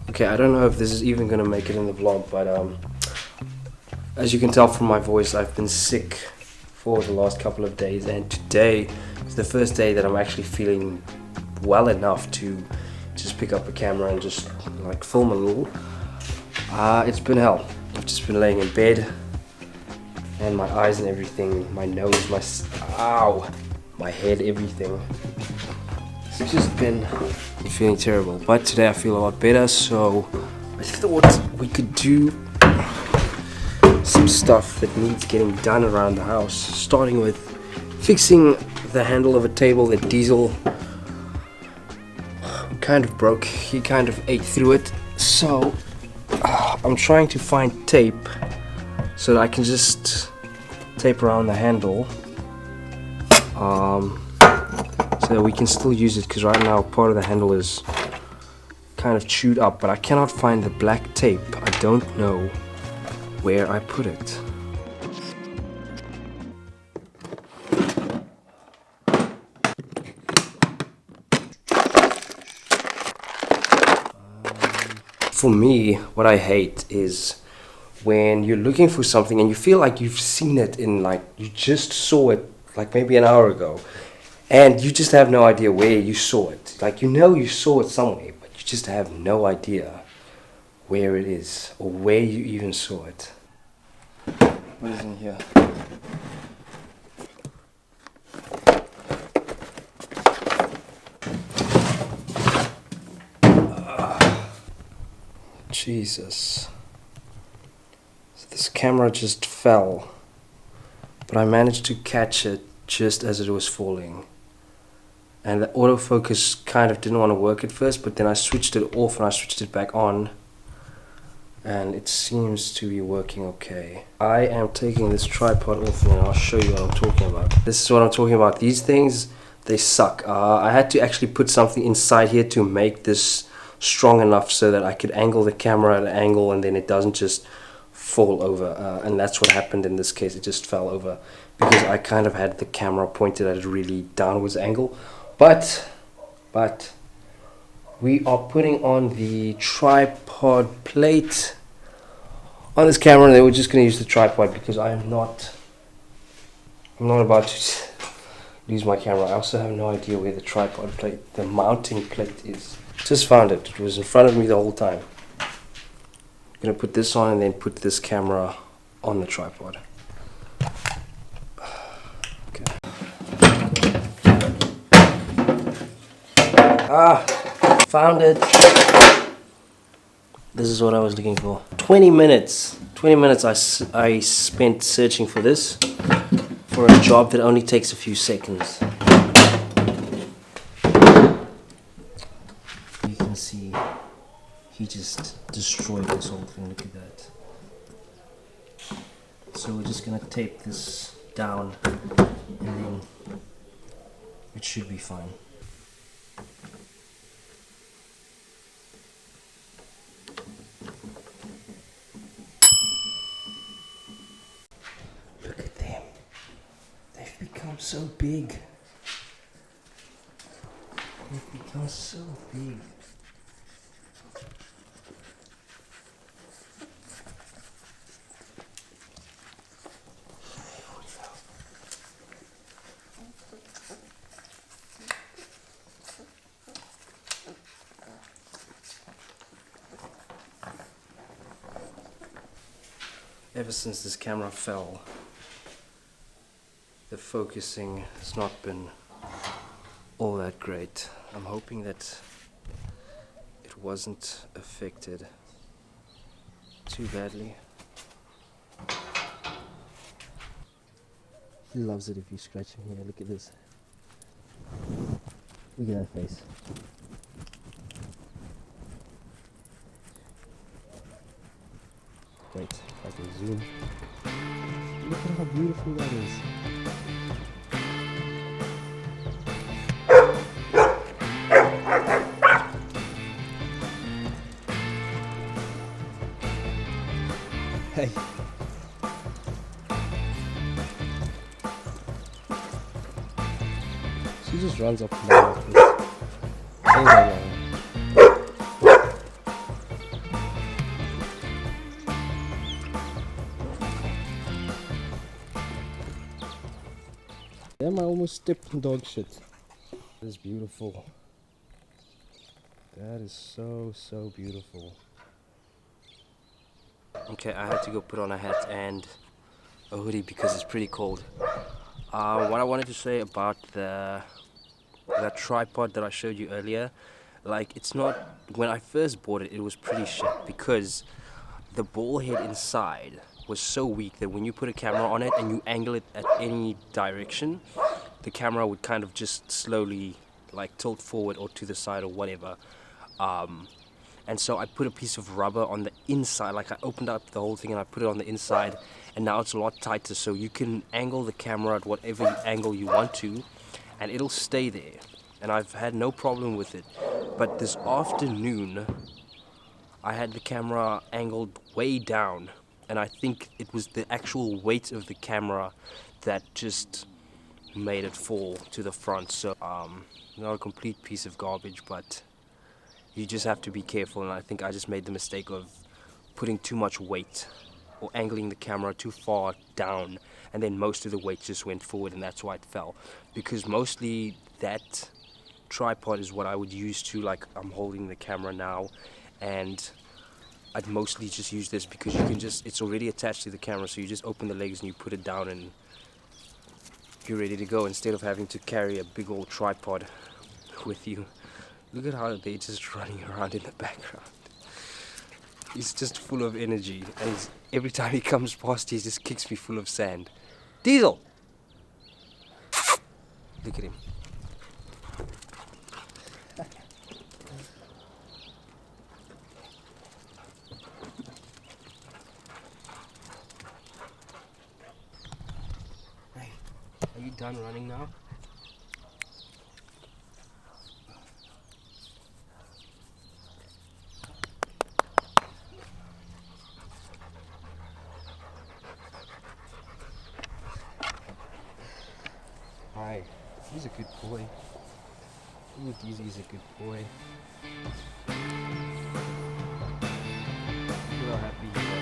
Okay, I don't know if this is even gonna make it in the vlog, but as you can tell from my voice, I've been sick for the last couple of days, and today is the first day that I'm actually feeling well enough to just pick up a camera and just like film a little. It's been hell. I've just been laying in bed, and my eyes and everything, my nose, my head, everything. It's just been feeling terrible, but today I feel a lot better, so I thought we could do some stuff that needs getting done around the house, starting with fixing the handle of a table that Diesel kind of broke. He kind of ate through it, so I'm trying to find tape so that I can just tape around the handle so that we can still use it, because right now part of the handle is kind of chewed up, but I cannot find the black tape. I don't know where I put it. For me, what I hate is when you're looking for something and you feel like you've seen it in, like, you just saw it like maybe an hour ago, and you just have no idea where you saw it. Like, you know you saw it somewhere, but you just have no idea where it is or where you even saw it. What is in here? Jesus. So this camera just fell, but I managed to catch it just as it was falling. And the autofocus kind of didn't want to work at first, but then I switched it off and I switched it back on, and it seems to be working okay. I am taking this tripod off and I'll show you what I'm talking about. This is what I'm talking about. These things, they suck. I had to actually put something inside here to make this strong enough so that I could angle the camera at an angle and then it doesn't just fall over. And that's what happened in this case. It just fell over because I kind of had the camera pointed at a really downwards angle. But we are putting on the tripod plate on this camera, and then we're just going to use the tripod because I'm not about to lose my camera. I also have no idea where the tripod plate, the mounting plate is. Just found it. It was in front of me the whole time. I'm going to put this on and then put this camera on the tripod. Found it. This is what I was looking for. 20 minutes. 20 minutes I spent searching for this, for a job that only takes a few seconds. You can see he just destroyed this whole thing. Look at that. So we're just gonna tape this down and then it should be fine. Look at them. They've become so big. They've become so big. Ever since this camera fell, the focusing has not been all that great. I'm hoping that it wasn't affected too badly. He loves it if you scratch him here. Look at this. Look at that face. Wait, if I can zoom. Look at how beautiful that is. Hey. She just runs up and down like this. Damn, I almost stepped in dog shit. That is beautiful. That is so beautiful. Okay, I had to go put on a hat and a hoodie because it's pretty cold. What I wanted to say about that tripod that I showed you earlier, like, it's not, when I first bought it, it was pretty shit because the ball head inside was so weak that when you put a camera on it and you angle it at any direction, the camera would kind of just slowly like tilt forward or to the side or whatever. And so I put a piece of rubber on the inside, like I opened up the whole thing and I put it on the inside, and now it's a lot tighter, so you can angle the camera at whatever angle you want to and it'll stay there, and I've had no problem with it. But this afternoon I had the camera angled way down, and I think it was the actual weight of the camera that just made it fall to the front. So not a complete piece of garbage, but you just have to be careful, and I think I just made the mistake of putting too much weight or angling the camera too far down, and then most of the weight just went forward, and that's why it fell. Because mostly that tripod is what I would use to, like, I'm holding the camera now, and I'd mostly just use this because you can just, it's already attached to the camera, so you just open the legs and you put it down and you're ready to go, instead of having to carry a big old tripod with you. Look at how they're just running around in the background. He's just full of energy, and every time he comes past, he just kicks me full of sand. Diesel! Look at him. Hey, are you done running now? Hi, he's a good boy. Ooh, Deezy's a good boy. Look how happy he is.